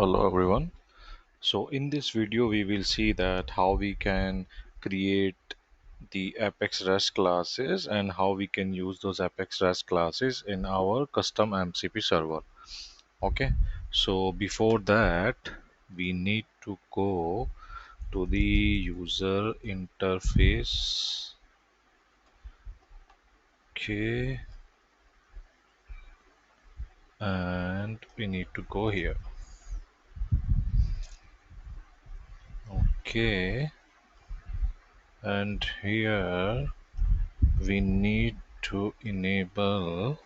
Hello everyone. So in this video we will see that how we can create the Apex REST classes and how we can use those Apex REST classes in our custom MCP server. Okay, so before that we need to go to the user interface. Okay, and we need to go here. Okay, and here we need to enable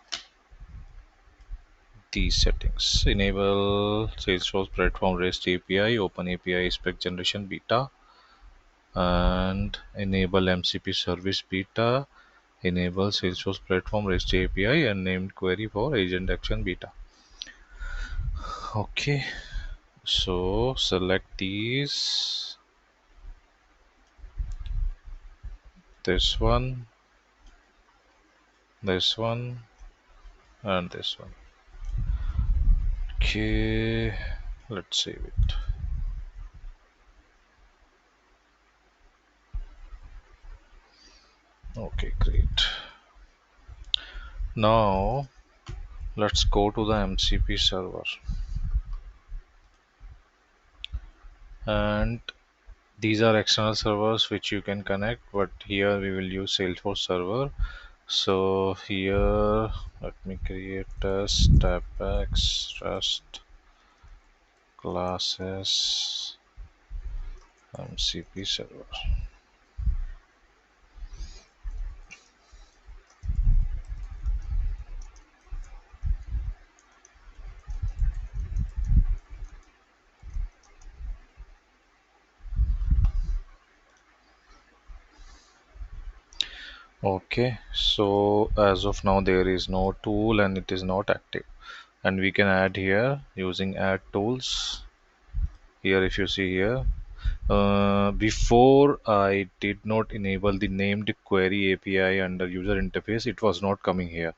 these settings. Enable Salesforce Platform REST API, Open API Spec Generation Beta, and enable MCP Service Beta, enable Salesforce Platform REST API, and named query for Agent Action Beta. Okay, so select these, this one, and this one. Okay, let's save it. Okay, great. Now let's go to the MCP server, and these are external servers which you can connect, but here we will use Salesforce server. So here let me create test Apex Rust classes MCP server. Okay, so as of now there is no tool and it is not active, and we can add here using add tools. Here if you see here, before I did not enable the named query API under user interface, it was not coming here.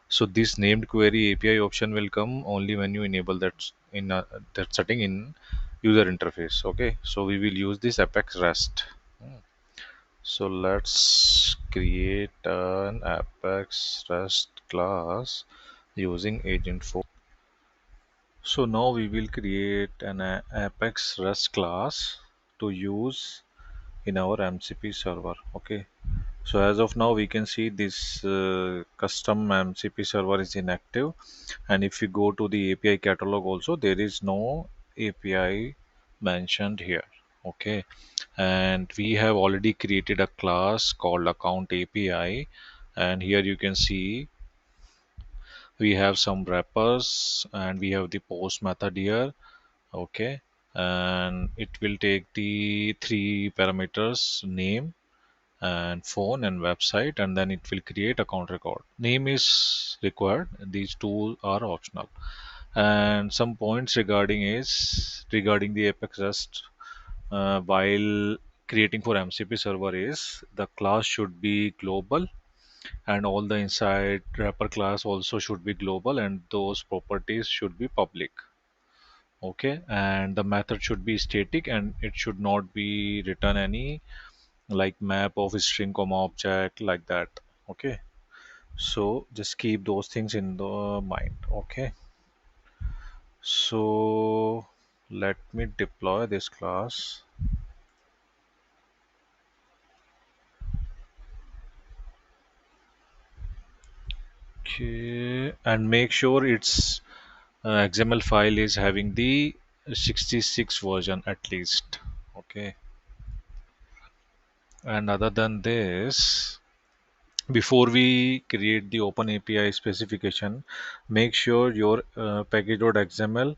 So this named query API option will come only when you enable that in that setting in user interface. Okay, so we will use this Apex REST. So let's create an Apex REST class using Agentforce. So now we will create an Apex REST class to use in our MCP server. Okay, so as of now we can see this custom MCP server is inactive, and if you go to the API catalog also, there is no API mentioned here. Okay, and we have already created a class called account API, and here you can see we have some wrappers and we have the post method here. Okay, and it will take the three parameters: name and phone and website, and then it will create account record. Name is required, these two are optional. And some points regarding the Apex REST while creating for MCP server is the class should be global, and all the inside wrapper class also should be global, and those properties should be public. Okay, and the method should be static, and it should not be written any like map of a string comma object like that. Okay, so just keep those things in the mind. Okay, so let me deploy this class. Okay, and make sure its XML file is having the 66 version at least. Okay, and other than this, before we create the open API specification, make sure your package.xml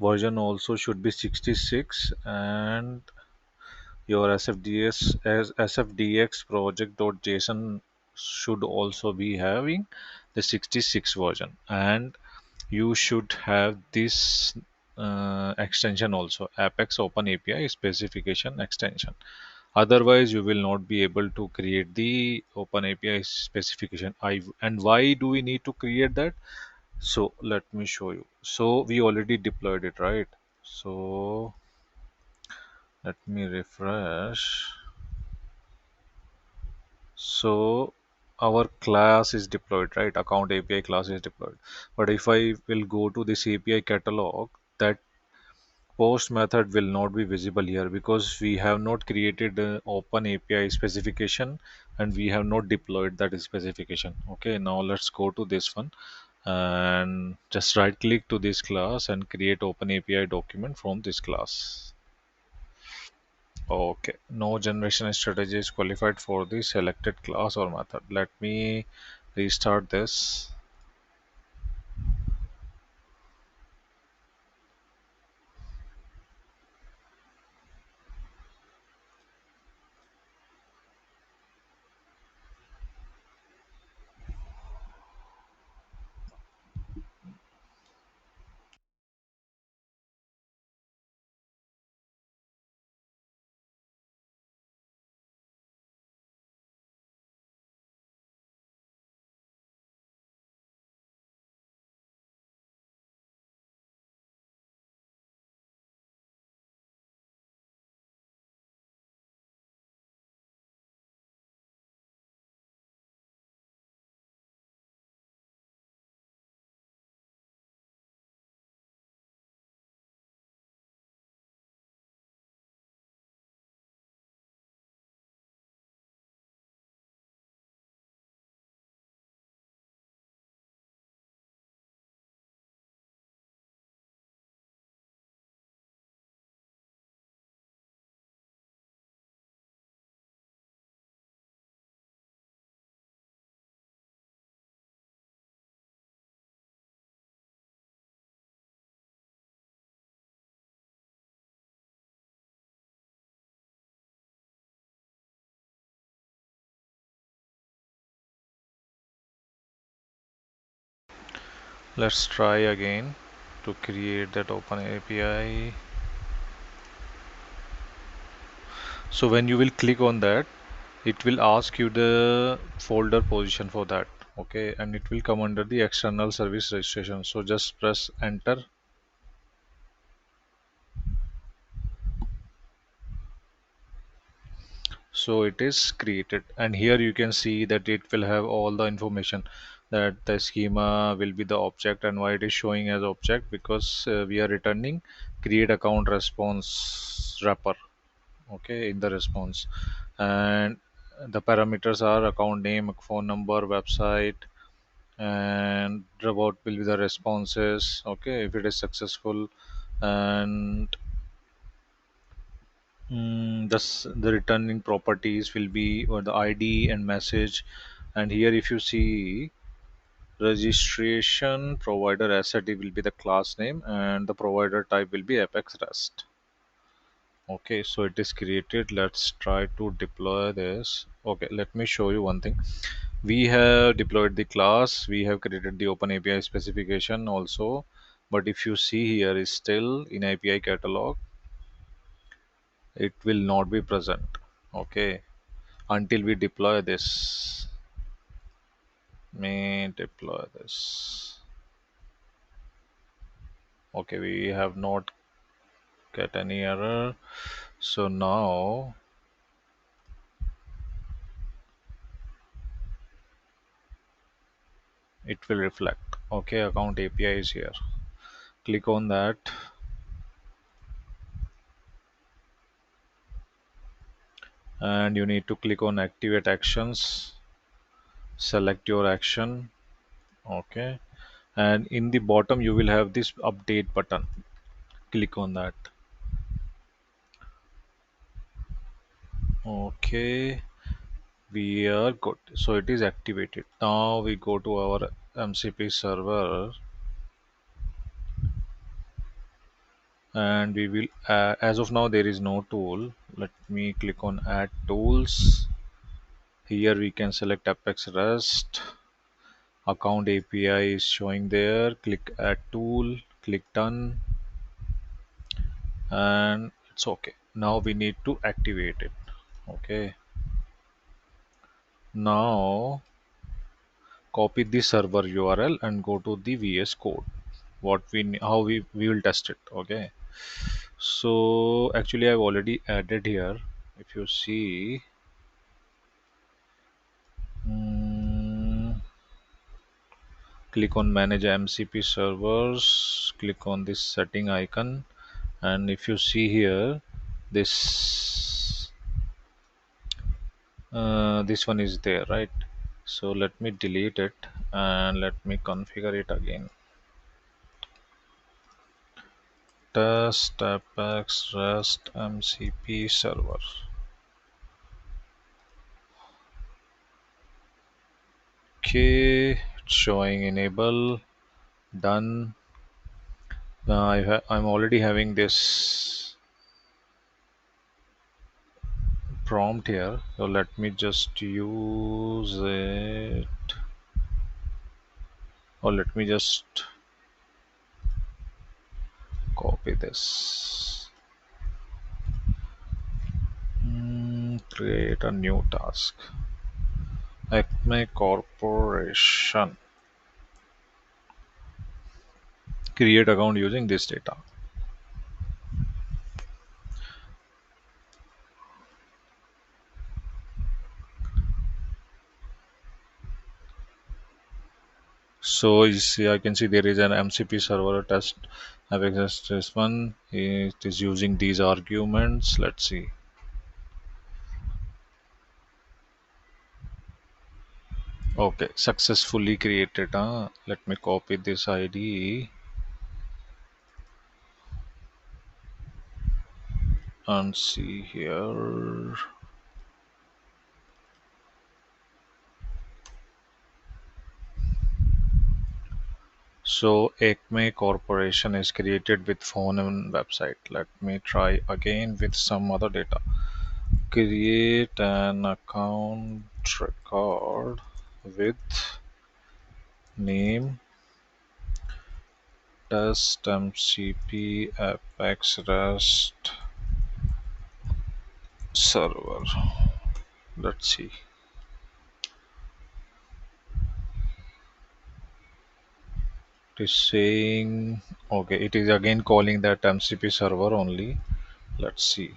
version also should be 66, and your SFDS as SFDX project.json should also be having the 66 version, and you should have this extension also, Apex Open API specification extension. Otherwise you will not be able to create the open API specification. And why do we need to create that? So let me show you. So we already deployed it, right? So let me refresh. So our class is deployed, right? Account API class is deployed. But if I will go to this API catalog, that post method will not be visible here because we have not created an open API specification and we have not deployed that specification. Okay, now let's go to this one and just right click to this class and create open API document from this class. Okay, no generation strategy is qualified for the selected class or method. Let me restart this. Let's try again to create that open API. So when you will click on that, it will ask you the folder position for that. Okay, and it will come under the external service registration. So just press enter. So it is created, and here you can see that it will have all the information, that the schema will be the object, and why it is showing as object, because we are returning create account response wrapper, okay, in the response. And the parameters are account name, phone number, website, and what will be the responses, okay, if it is successful. And the returning properties will be or the ID and message. And here if you see registration provider asset, it will be the class name, and the provider type will be Apex REST. Okay, so it is created. Let's try to deploy this. Okay, let me show you one thing. We have deployed the class, we have created the open API specification also, but if you see here is still in API catalog, it will not be present. Okay, until we deploy this. May deploy this. Okay, we have not get any error. So now it will reflect. Okay, account API is here. Click on that, and you need to click on activate actions. Select your action. Okay, and in the bottom you will have this update button. Click on that. Okay, we are good. So it is activated. Now we go to our MCP server, and we will as of now there is no tool. Let me click on add tools. Here we can select Apex REST. Account API is showing there. Click add tool, click done, and it's okay. Now we need to activate it. Okay, now copy the server URL and go to the VS Code. What we how we will test it. Okay, So actually I've already added here. If you see, mm, click on manage MCP servers, click on this setting icon, and if you see here, this this one is there, right? So let me delete it and let me configure it again. Test Apex REST MCP server. Okay, it's showing enable, done. Now I'm already having this prompt here, so let me just use it, or let me just copy this. Create a new task. Acme Corporation. Create account using this data. So you see, I can see there is an MCP server test. I've accessed this one. It is using these arguments. Let's see. Okay, successfully created. Let me copy this ID and see here. So Acme Corporation is created with phone and website. Let me try again with some other data. Create an account record with name test MCP Apex REST server. Let's see. It is saying okay, it is again calling that MCP server only. Let's see.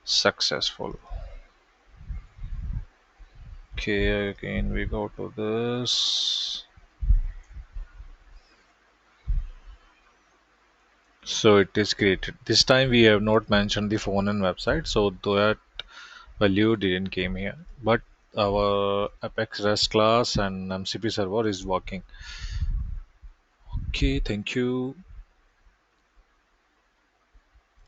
Successful. Okay, again we go to this. So it is created. This time we have not mentioned the phone and website, so that value didn't came here. But our Apex REST class and MCP server is working. Okay, thank you.